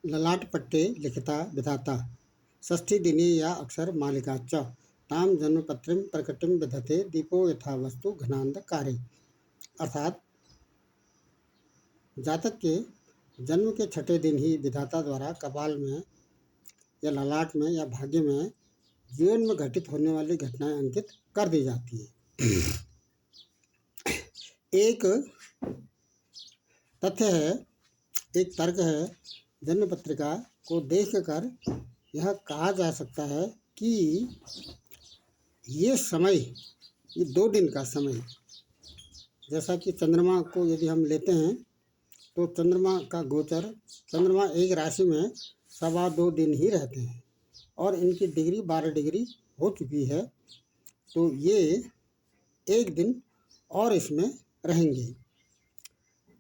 ललाट पट्टे लिखिता विधाता षष्ठी दिने या अक्षर मालिका च ताम जन्मपत्रिम प्रकटिम विधते दीपो यथा वस्तु घनांधकारे। अर्थात जातक के जन्म के छठे दिन ही विधाता द्वारा कपाल में या ललाट में या भाग्य में जीवन में घटित होने वाली घटनाएं अंकित कर दी जाती है। एक तथ्य है, एक तर्क है, जन्म पत्रिका को देखकर यह कहा जा सकता है कि ये समय, ये 2 दिन का समय, जैसा कि चंद्रमा को यदि हम लेते हैं तो चंद्रमा का गोचर, चंद्रमा एक राशि में 2.25 दिन ही रहते हैं और इनकी डिग्री 12 डिग्री हो चुकी है, तो ये एक दिन और इसमें रहेंगे।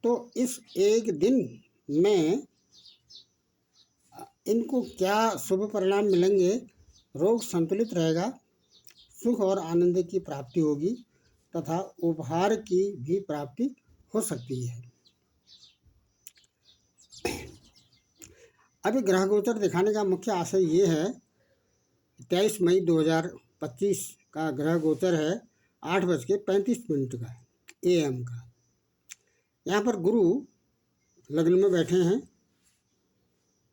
तो इस एक दिन में इनको क्या शुभ परिणाम मिलेंगे? रोग संतुलित रहेगा, सुख और आनंद की प्राप्ति होगी तथा उपहार की भी प्राप्ति हो सकती है। अभी ग्रह गोचर दिखाने का मुख्य आशय ये है, 23 मई 2025 का ग्रह गोचर है 8:35 का AM का। यहाँ पर गुरु लग्न में बैठे हैं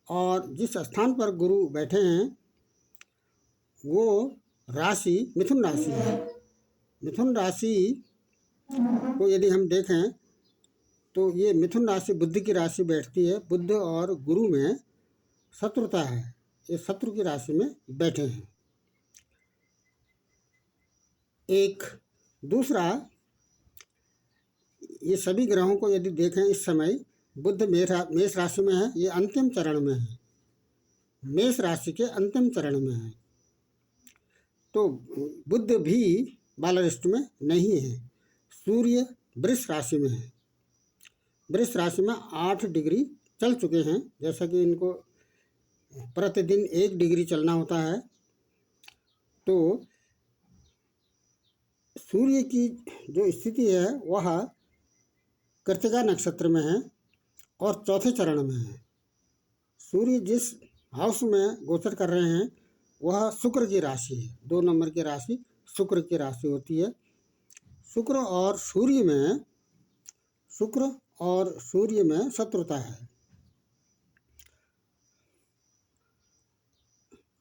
और जिस स्थान पर गुरु बैठे हैं वो राशि मिथुन राशि है। मिथुन राशि को यदि हम देखें तो ये मिथुन राशि बुध की राशि बैठती है। बुध और गुरु में शत्रुता है, ये शत्रु की राशि में बैठे हैं। एक दूसरा, ये सभी ग्रहों को यदि देखें इस समय बुध मेष राशि में है, ये अंतिम चरण में है, मेष राशि के अंतिम चरण में है। तो बुध भी बालारिष्ट में नहीं है। सूर्य वृष राशि में है, वृष राशि में 8 डिग्री चल चुके हैं, जैसा कि इनको प्रतिदिन 1 डिग्री चलना होता है। तो सूर्य की जो स्थिति है वह कृत्तिका नक्षत्र में है और चौथे चरण में है। सूर्य जिस हाउस में गोचर कर रहे हैं वह शुक्र की राशि है, 2 नंबर की राशि शुक्र की राशि होती है। शुक्र और सूर्य में शत्रुता है।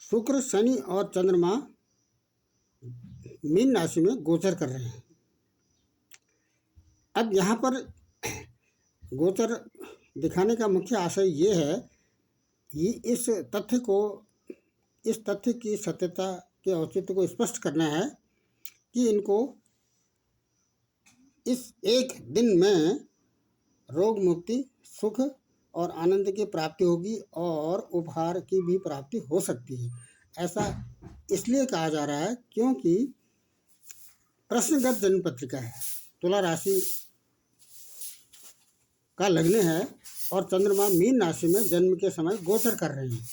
शुक्र, शनि और चंद्रमा मीन राशि में गोचर कर रहे हैं। अब यहाँ पर गोचर दिखाने का मुख्य आशय ये है, ये इस तथ्य की सत्यता के औचित्य को स्पष्ट करना है कि इनको इस एक दिन में रोग मुक्ति, सुख और आनंद की प्राप्ति होगी और उपहार की भी प्राप्ति हो सकती है। ऐसा इसलिए कहा जा रहा है क्योंकि प्रश्नगत जन्म पत्रिका है, तुला राशि का लग्न है और चंद्रमा मीन राशि में जन्म के समय गोचर कर रहे हैं।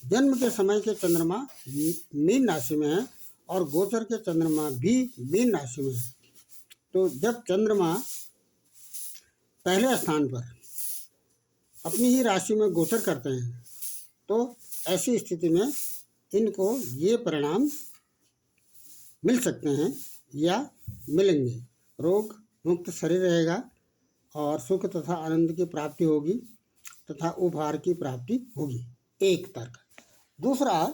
जन्म के समय के चंद्रमा मीन राशि में है और गोचर के चंद्रमा भी मीन राशि में है। तो जब चंद्रमा पहले स्थान पर अपनी ही राशि में गोचर करते हैं तो ऐसी स्थिति में इनको ये परिणाम मिल सकते हैं या मिलेंगे। रोग मुक्त शरीर रहेगा और सुख तथा आनंद की प्राप्ति होगी तथा उपहार की प्राप्ति होगी। एक तर्क। दूसरा,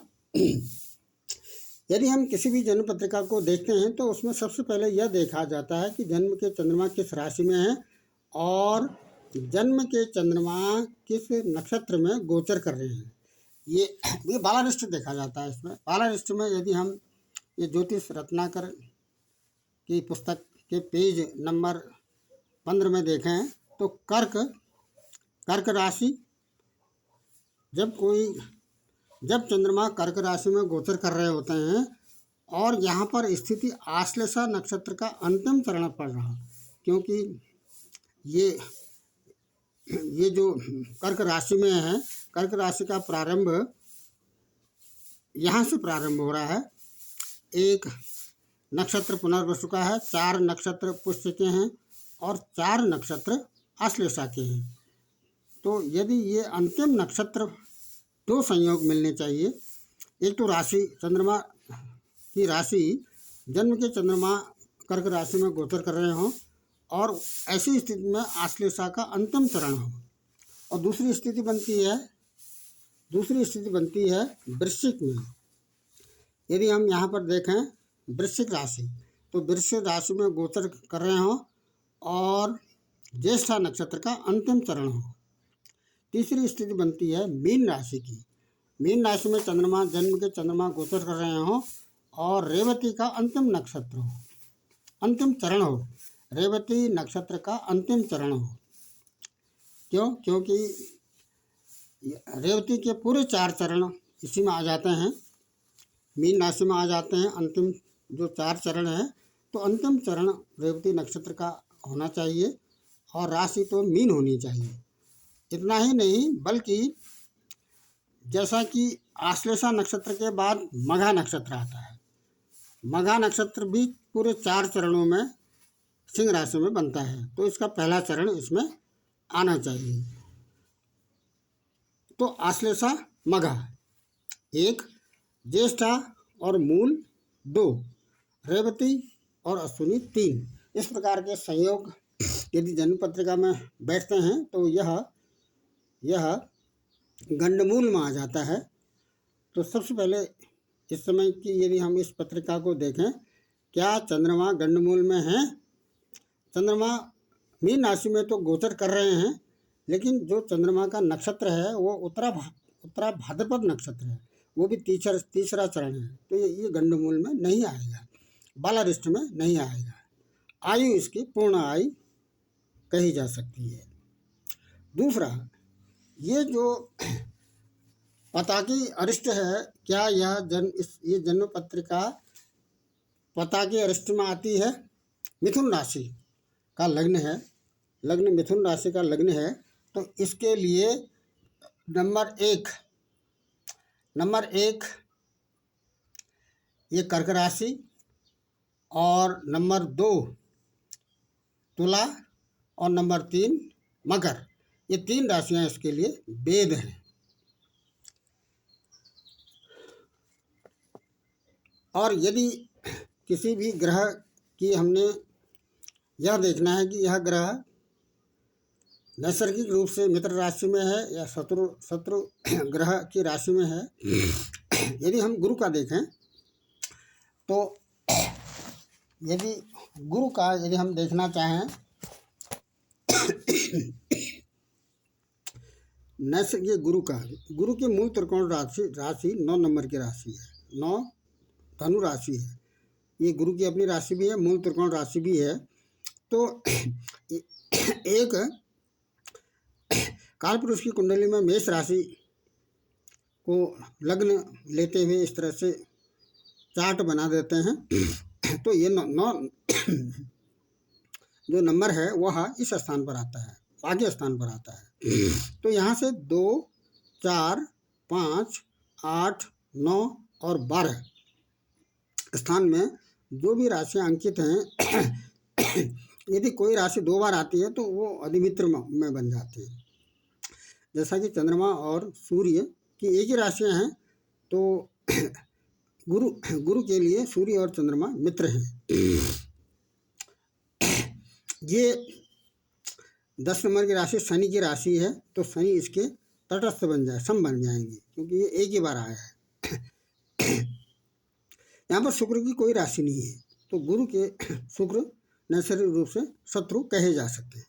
यदि हम किसी भी जन्म पत्रिका को देखते हैं तो उसमें सबसे पहले यह देखा जाता है कि जन्म के चंद्रमा किस राशि में है और जन्म के चंद्रमा किस नक्षत्र में गोचर कर रहे हैं। ये बालारिष्ट देखा जाता है। इसमें बालारिष्ट में यदि हम ये ज्योतिष रत्नाकर की पुस्तक के पेज नंबर 15 में देखें तो कर्क राशि, जब चंद्रमा कर्क राशि में गोचर कर रहे होते हैं और यहाँ पर स्थिति आश्लेषा नक्षत्र का अंतिम चरण पड़ रहा, क्योंकि ये जो कर्क राशि में है, कर्क राशि का प्रारंभ यहाँ से प्रारंभ हो रहा है। एक नक्षत्र पुनर्वसु का है, 4 नक्षत्र पुष्य के हैं और 4 नक्षत्र आश्लेषा के हैं। तो यदि ये अंतिम नक्षत्र 2 संयोग मिलने चाहिए, एक तो राशि चंद्रमा की राशि जन्म के चंद्रमा कर्क राशि में गोचर कर रहे हों और ऐसी स्थिति में आश्लेषा का अंतिम चरण हो, और दूसरी स्थिति बनती है वृश्चिक में। यदि हम यहाँ पर देखें वृश्चिक राशि, तो वृश्चिक राशि में गोचर कर रहे हों और ज्येष्ठा नक्षत्र का अंतिम चरण हो। तीसरी स्थिति बनती है मीन राशि की। मीन राशि में चंद्रमा जन्म के चंद्रमा गोचर कर रहे हों और रेवती का अंतिम नक्षत्र हो, अंतिम चरण हो, रेवती नक्षत्र का अंतिम चरण हो। क्यों? क्योंकि रेवती के पूरे 4 चरण इसी में आ जाते हैं, मीन राशि में आ जाते हैं। अंतिम जो 4 चरण हैं, तो अंतिम चरण रेवती नक्षत्र का होना चाहिए और राशि तो मीन होनी चाहिए। इतना ही नहीं, बल्कि जैसा कि आश्लेषा नक्षत्र के बाद मघा नक्षत्र आता है, मघा नक्षत्र भी पूरे 4 चरणों में सिंह राशि में बनता है, तो इसका पहला चरण इसमें आना चाहिए। तो आश्लेषा मघा 1, ज्येष्ठा और मूल 2, रेवती और अश्विनी 3। इस प्रकार के संयोग यदि जन्म पत्रिका में बैठते हैं तो यह गंडमूल में आ जाता है। तो सबसे पहले इस समय की यदि हम इस पत्रिका को देखें, क्या चंद्रमा गंडमूल में है? चंद्रमा मीन राशि में तो गोचर कर रहे हैं, लेकिन जो चंद्रमा का नक्षत्र है वो उत्तरा भाद्रपद नक्षत्र है, वो भी तीसरा चरण है, तो ये गंडमूल में नहीं आएगा, बालारिष्ट में नहीं आएगा। आयु इसकी पूर्ण आयु कही जा सकती है। दूसरा, ये जो पताकी अरिष्ट है, क्या ये जन्म पत्रिका पताकी अरिष्ट में आती है? मिथुन राशि का लग्न है, मिथुन राशि का लग्न है, तो इसके लिए नंबर एक ये कर्क राशि और नंबर 2 तुला और नंबर 3 मकर, ये 3 राशियां इसके लिए वेद हैं। और यदि किसी भी ग्रह की हमने यह देखना है कि यह ग्रह नैसर्गिक रूप से मित्र राशि में है या शत्रु ग्रह की राशि में है। यदि हम गुरु का देखें तो यदि हम देखना चाहें नैसर्गिक गुरु की मूल त्रिकोण राशि 9 नंबर की राशि है, 9 धनु राशि है। ये गुरु की अपनी राशि भी है, मूल त्रिकोण राशि भी है। तो एक कालपुरुष की कुंडली में मेष राशि को लग्न लेते हुए इस तरह से चार्ट बना देते हैं, तो ये 9 जो नंबर है वह इस स्थान पर आता है, भाग्य स्थान पर आता है। तो यहाँ से 2, 4, 5, 8, 9 और 12 स्थान में जो भी राशियाँ अंकित हैं, यदि कोई राशि 2 बार आती है तो वो अधिमित्र में बन जाती है। जैसा कि चंद्रमा और सूर्य की एक ही राशियाँ हैं, तो गुरु के लिए सूर्य और चंद्रमा मित्र हैं। ये 10 नंबर की राशि शनि की राशि है, तो शनि इसके तटस्थ सम बन जाएंगे, क्योंकि ये एक ही बार आया है। यहाँ पर शुक्र की कोई राशि नहीं है, तो गुरु के शुक्र नैसर्गिक रूप से शत्रु कहे जा सकते हैं।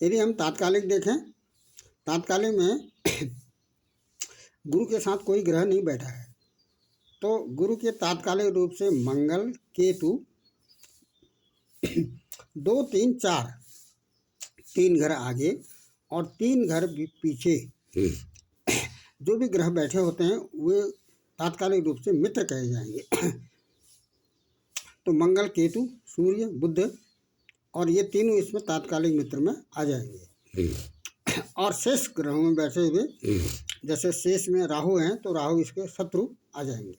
यदि हम तात्कालिक देखें, तात्कालिक में गुरु के साथ कोई ग्रह नहीं बैठा है, तो गुरु के तात्कालिक रूप से मंगल, केतु 2, 3, 4 3 घर आगे और 3 घर पीछे जो भी ग्रह बैठे होते हैं वे तात्कालिक रूप से मित्र कहे जाएंगे। तो मंगल, केतु, सूर्य, बुध और ये तीनों इसमें तात्कालिक मित्र में आ जाएंगे। और शेष ग्रहों में बैठे हुए, जैसे शेष में राहु हैं, तो राहु इसके शत्रु आ जाएंगे।